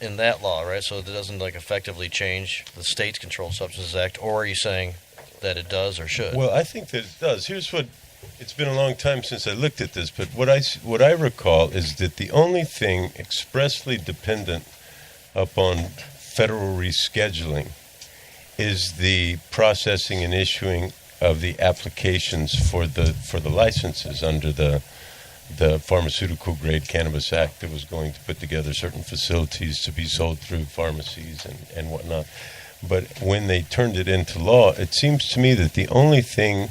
in that law, right? So it doesn't like effectively change the state's Controlled Substances Act, or are you saying that it does or should? Well, I think that it does. Here's what, it's been a long time since I looked at this, but what I recall is that the only thing expressly dependent upon federal rescheduling is the processing and issuing of the applications for the licenses under the Pharmaceutical Grade Cannabis Act that was going to put together certain facilities to be sold through pharmacies and whatnot. But when they turned it into law, it seems to me that the only thing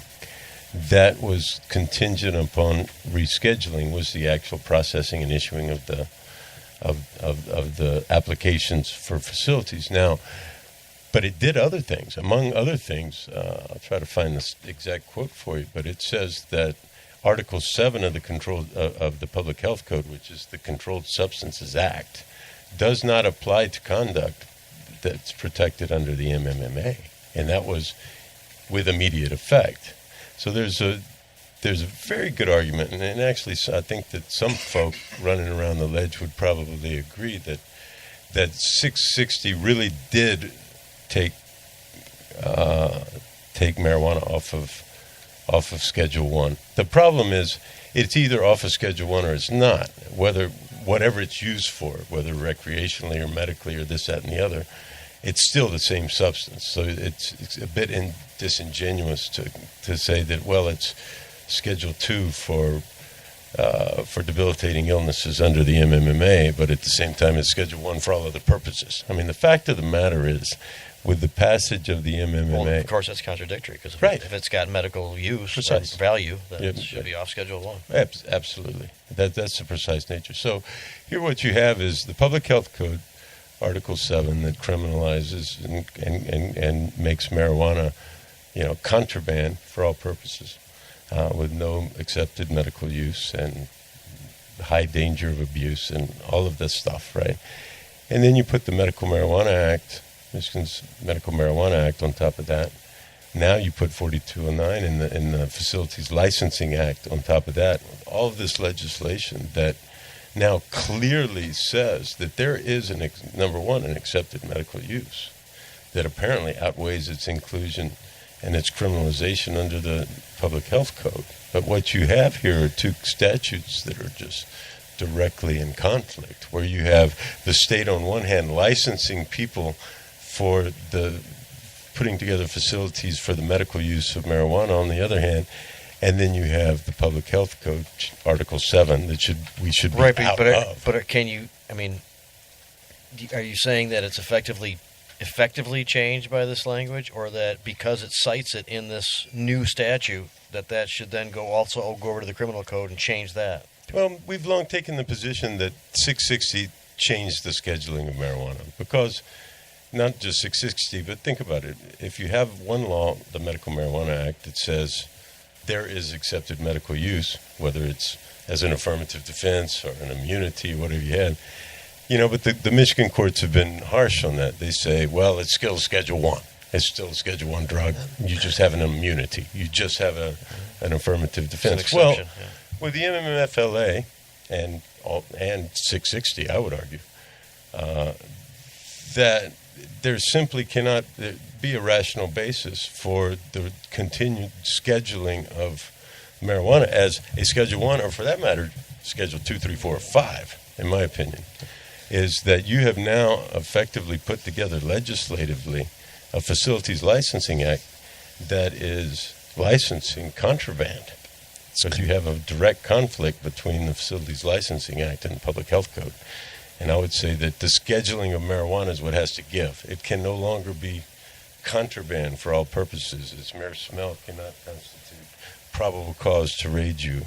that was contingent upon rescheduling was the actual processing and issuing of the applications for facilities. Now, but it did other things. Among other things, I'll try to find this exact quote for you, but it says that Article 7 of the Public Health Code, which is the Controlled Substances Act, does not apply to conduct that's protected under the MMMA, and that was with immediate effect. So there's a very good argument, and actually I think that some folk running around the ledge would probably agree that 660 really did take marijuana off of Schedule 1. The problem is it's either off of Schedule 1 or it's not. Whatever it's used for, whether recreationally or medically or this, that, and the other, it's still the same substance. So it's a bit disingenuous to say that, well, it's Schedule 2 for debilitating illnesses under the MMMA, but at the same time it's Schedule 1 for all other purposes. I mean, the fact of the matter is, with the passage of the MMMA... Well, of course, that's contradictory, because right. If it's got medical use, Precise. Value, then it should be off Schedule 1. Absolutely. That's the precise nature. So here what you have is the Public Health Code, Article 7, that criminalizes and makes marijuana, contraband for all purposes, with no accepted medical use and high danger of abuse and all of this stuff, right? And then you put the Medical Marijuana Act, Michigan's Medical Marijuana Act, on top of that. Now you put 4209 in the Facilities Licensing Act on top of that. All of this legislation that now clearly says that there is, number one, an accepted medical use that apparently outweighs its inclusion and its criminalization under the Public Health Code. But what you have here are two statutes that are just directly in conflict, where you have the state on one hand licensing people for the putting together facilities for the medical use of marijuana on the other hand, and then you have the Public Health Code, Article 7, that we should be right, out of. But can you, are you saying that it's effectively changed by this language, or that because it cites it in this new statute, that should then go over to the criminal code and change that? Well, we've long taken the position that 660 changed the scheduling of marijuana, because not just 660, but think about it. If you have one law, the Medical Marijuana Act, that says there is accepted medical use, whether it's as an affirmative defense or an immunity, whatever you had, but the Michigan courts have been harsh on that. They say, well, it's still Schedule 1. It's still a Schedule 1 drug. You just have an immunity. You just have an affirmative defense. Well, with the MMFLA and 660, I would argue, that there simply cannot be a rational basis for the continued scheduling of marijuana as a Schedule 1, or for that matter, Schedule 2, 3, 4, or 5, in my opinion, is that you have now effectively put together legislatively a Facilities Licensing Act that is licensing contraband. Because you have a direct conflict between the Facilities Licensing Act and the Public Health Code. And I would say that the scheduling of marijuana is what has to give. It can no longer be contraband for all purposes. Its mere smell cannot constitute probable cause to raid you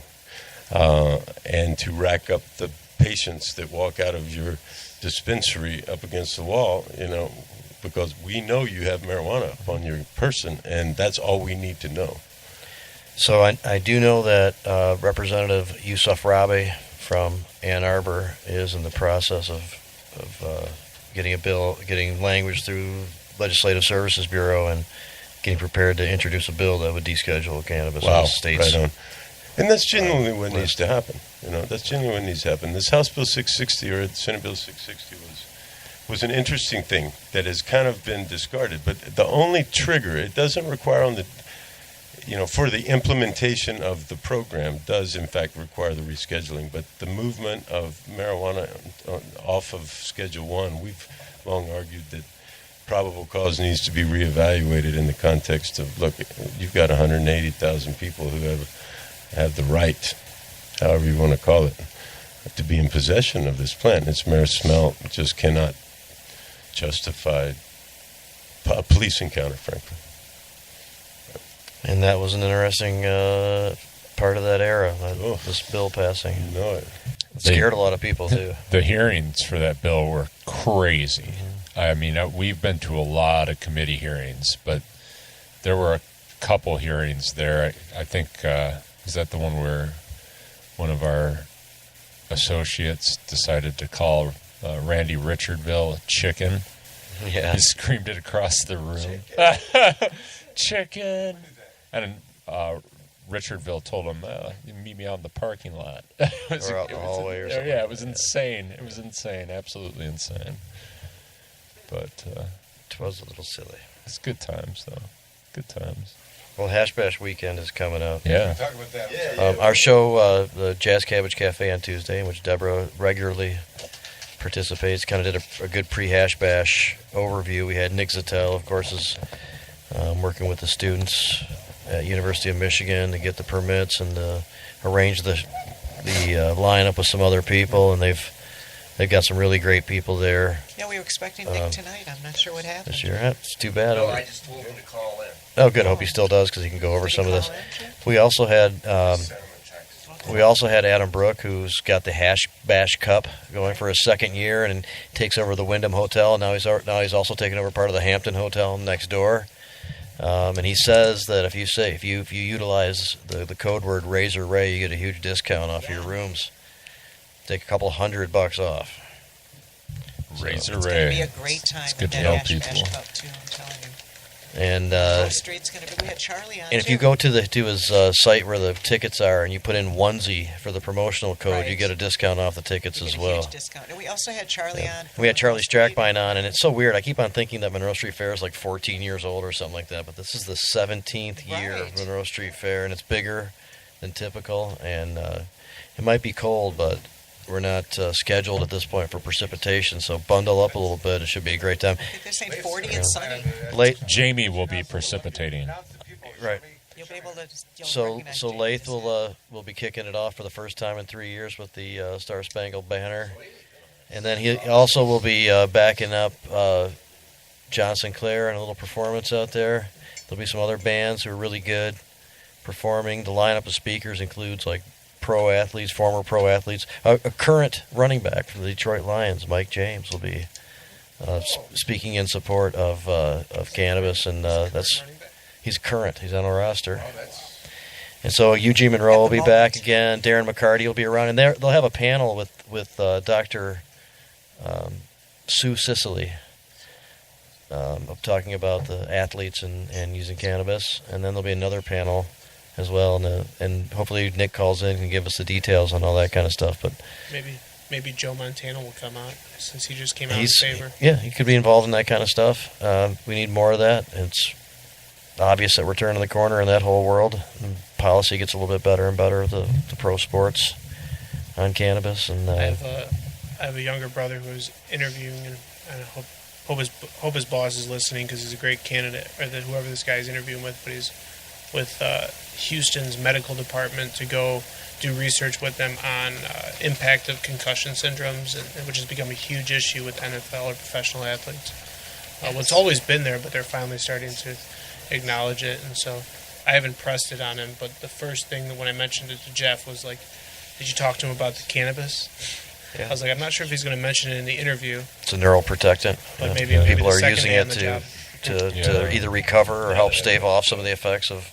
and to rack up the patients that walk out of your dispensary up against the wall, because we know you have marijuana upon your person, and that's all we need to know. So I do know that Representative Yusuf Rabi from Ann Arbor is in the process of getting language through Legislative Services Bureau and getting prepared to introduce a bill that would deschedule cannabis in the states. Right on. And that's genuinely what needs to happen. That's genuinely what needs to happen. This House Bill 660 or Senate Bill 660 was an interesting thing that has kind of been discarded. But the only trigger, it doesn't require on the, for the implementation of the program does in fact require the rescheduling. But the movement of marijuana off of Schedule 1, we've long argued that probable cause needs to be reevaluated in the context of, look, you've got 180,000 people who have the right, however you want to call it, to be in possession of this plant. Its mere smell just cannot justify a police encounter, frankly. And that was an interesting part of that era, this bill passing. You know it. It scared a lot of people, too. The hearings for that bill were crazy. Mm-hmm. I mean, we've been to a lot of committee hearings, but there were a couple hearings there. I think, is that the one where one of our associates decided to call Randy Richardville a chicken? Yeah. He screamed it across the room. Chicken! And Richardville told him, you meet me out in the parking lot. Or out in the hallway or something. Yeah, it was insane. It was insane. Absolutely insane. But it was a little silly. It's good times, though. Good times. Well, Hash Bash weekend is coming up. Yeah. Talk about that. Our show, the Jazz Cabbage Cafe on Tuesday, in which Deborah regularly participates, kind of did a good pre-Hash Bash overview. We had Nick Zattel, of course, is working with the students at University of Michigan to get the permits and arrange the lineup with some other people, and they've got some really great people there. Yeah, we were expecting Nick tonight. I'm not sure what happened. This year, it's too bad. No, I just told him to call in. Oh, good. I hope he still does because he can go over Did some he of this. call in, Jim? We also had Send him a text. we also had Adam Brook, who's got the Hash Bash Cup going for his second year, and takes over the Wyndham Hotel. And now he's also taking over part of the Hampton Hotel next door. And he says that if you utilize the code word Razor Ray, you get a huge discount off your rooms. Take a couple $100 off. Razor It's Ray. going to be a great time It's at good to that know Hash people. Bash Cup, too, I'm telling you. And Wall Street's going to be. We had Charlie on, and if too. you go to his site where the tickets are, and you put in onesie for the promotional code, you Right. get a discount off the tickets You as get a well. huge discount. And we also had Charlie on. We had Charlie Wall Street. Strackbine on, and it's so weird. I keep on thinking that Monroe Street Fair is like 14 years old or something like that, but this is the 17th year of Right. Monroe Street Fair, and it's bigger than typical, and it might be cold, but we're not scheduled at this point for precipitation, so bundle up a little bit. It should be a great time. I think they're saying 40 and sunny. Late, Jamie will be precipitating. right. You'll be able to. You'll So recognize Lath Jamie's will be kicking it off for the first time in 3 years with the Star Spangled Banner, and then he also will be backing up John Sinclair in a little performance out there. There'll be some other bands who are really good performing. The lineup of speakers includes like pro athletes, former pro athletes, a current running back for the Detroit Lions, Mike James, will be speaking in support of cannabis, and he's current. He's on our roster. And so Eugene Monroe will be back again. Darren McCarty will be around, and they'll have a panel with Dr. Sue Sicily of talking about the athletes and using cannabis, and then there'll be another panel as well, and hopefully Nick calls in and can give us the details on all that kind of stuff. But Maybe Joe Montana will come out since he just came out in favor. yeah, he could be involved in that kind of stuff. We need more of that. It's obvious that we're turning the corner in that whole world. And policy gets a little bit better and better. The pro sports on cannabis, and I have a younger brother who is interviewing, and I hope his boss is listening because he's a great candidate, or that whoever this guy is interviewing with, but he's with Houston's medical department to go do research with them on impact of concussion syndromes, which has become a huge issue with NFL or professional athletes. Well, it's always been there, but they're finally starting to acknowledge it. And so I haven't pressed it on him, but the first thing that when I mentioned it to Jeff was like, did you talk to him about the cannabis? Yeah. I was like, I'm not sure if he's going to mention it in the interview, it's a neuroprotectant. but maybe People the are second using day it on the job. to either recover or help stave off some of the effects of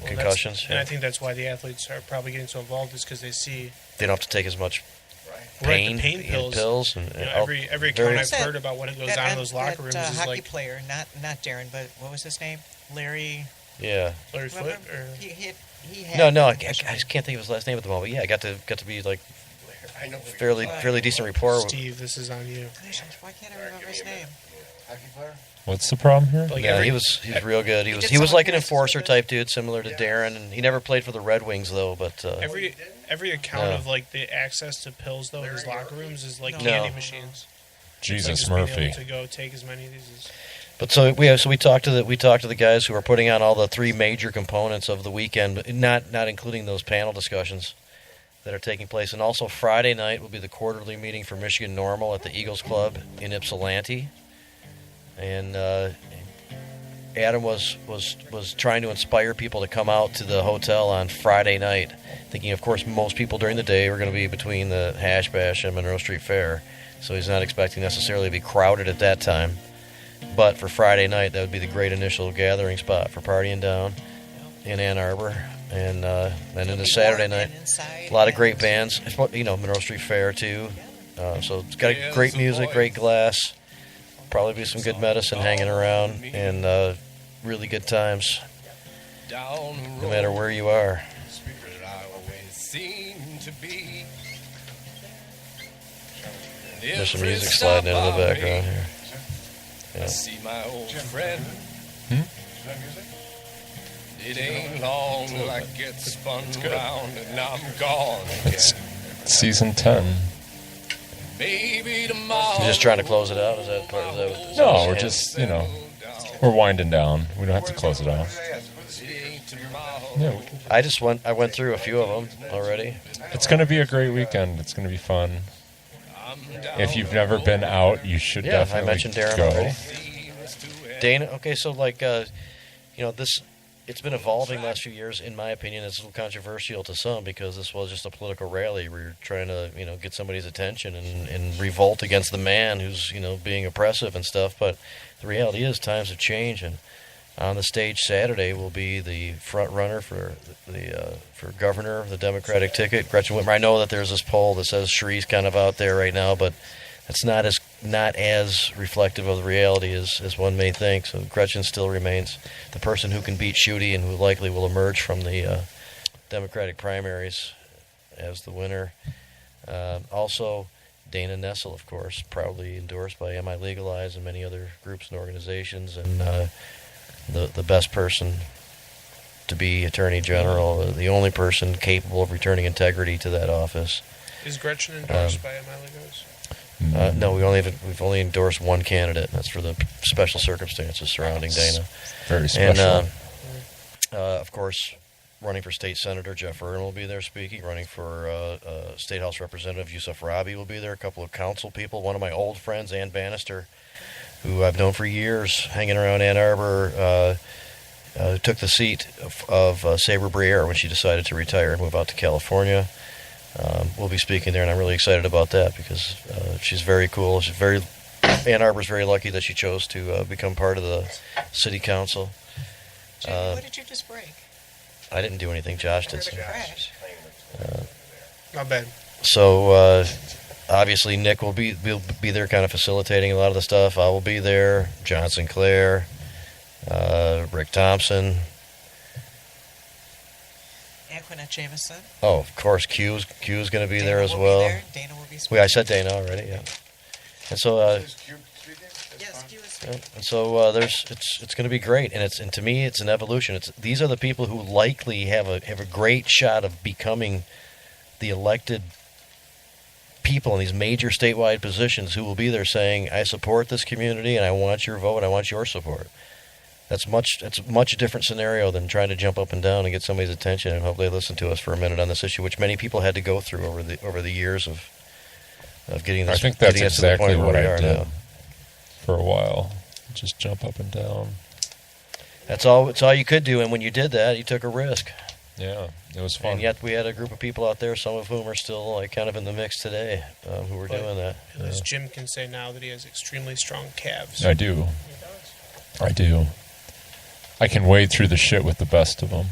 concussions. And I think that's why the athletes are probably getting so involved, is because they see They don't have to take as much right, the pain in pills. and You know, all- every very- account I've heard about what goes on in those locker rooms is hockey like player, not Darren, but what was his name? Larry. yeah. Larry Foot. Remember? Or, He had No, I concussion. just can't think of his last name at the moment. Yeah, I got to be like, I know. fairly decent rapport. Steve, this is on you. Gosh, why can't I remember his name? Hockey player? What's the problem here? Like Yeah, every, he was real good. He He was did he was some like an appearances enforcer with type dude, similar to Darren, and he never played for the Red Wings though. But every account No. of like the access to pills though in his locker rooms is like No. candy No. machines. Like Jesus just being Murphy. able to go take as many of these as so we talked to the guys who are putting on all the three major components of the weekend, but not including those panel discussions that are taking place. And also Friday night will be the quarterly meeting for Michigan Normal at the Eagles Club in Ypsilanti. And Adam was trying to inspire people to come out to the hotel on Friday night, thinking, of course, most people during the day were going to be between the Hash Bash and Monroe Street Fair, so he's not expecting necessarily to be crowded at that time. But for Friday night, that would be the great initial gathering spot for partying down in Ann Arbor. And then into Saturday night, a lot of great bands. Monroe Street Fair, too. So it's got great music, great glass. Probably be some good medicine hanging around, and really good times, no matter where you are. There's some music sliding into the background here. Yeah. See my old friend. Hmm? Is that music? It ain't long till I get spun round and I'm gone. It's season 10. Maybe tomorrow. You're just trying to close it out? Is that part? No, we're just, we're winding down. We don't have to close it off. Yeah, I went through a few of them already. it's going to be a great weekend. It's going to be fun. If you've never been out, you should Yeah, I definitely mentioned Darren go. already. Dana, okay, so this, it's been evolving the last few years. In my opinion, it's a little controversial to some because this was just a political rally where you're trying to, get somebody's attention and revolt against the man who's, being oppressive and stuff. But the reality is times have changed, and on the stage Saturday will be the front runner for for governor of the Democratic ticket, Gretchen Whitmer. I know that there's this poll that says Shrie's kind of out there right now, but it's not as reflective of the reality as one may think. So Gretchen still remains the person who can beat Schuette and who likely will emerge from the Democratic primaries as the winner. Also, Dana Nessel, of course, proudly endorsed by Am I Legalized and many other groups and organizations, and the best person to be Attorney General, the only person capable of returning integrity to that office. is Gretchen endorsed by Amaligos? No, we've only endorsed one candidate, and that's for the special circumstances surrounding Dana. Very special. And, of course, running for state senator, Jeff Erden will be there speaking. Running for State House Representative, Yusuf Rabi will be there. A couple of council people. One of my old friends, Ann Bannister, who I've known for years, hanging around Ann Arbor, took the seat of Sabre Briere when she decided to retire and move out to California. We'll be speaking there, and I'm really excited about that because she's very cool. Ann Arbor's very lucky that she chose to become part of the city council. Jamie, what did you just break? I didn't do anything. Josh did. Crash. Not bad. So obviously Nick will be there, kind of facilitating a lot of the stuff. I will be there. John Sinclair, Rick Thompson. Antoinette Jameson. Oh, of course, Q's going to be Dana there as will well. Be there. Dana will be speaking. Wait, I said Dana already. Yeah. And so, Yes, Q is yeah, and so it's going to be great, and to me it's an evolution. These are the people who likely have a great shot of becoming the elected people in these major statewide positions who will be there saying, I support this community and I want your vote, I want your support. It's a much different scenario than trying to jump up and down and get somebody's attention and hope they listen to us for a minute on this issue, which many people had to go through over the years of getting this. I think that's getting us to the exactly point what where we I are did now. for a while. Just jump up and down. That's all you could do, and when you did that, you took a risk. Yeah, it was fun. And yet we had a group of people out there, some of whom are still kind of in the mix today, who were doing that. As Jim can say now that he has extremely strong calves. I do. I do. I can wade through the shit with the best of them.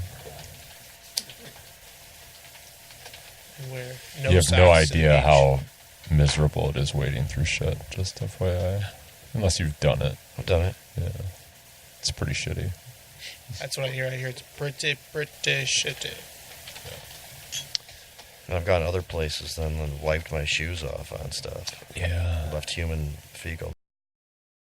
And wear You have no socks and idea beach. how miserable it is wading through shit, just FYI. Unless you've done it. I've done it. Yeah. It's pretty shitty. That's what I hear. I hear it's pretty shitty. And I've gone other places then and wiped my shoes off on stuff. Yeah. Left human fecal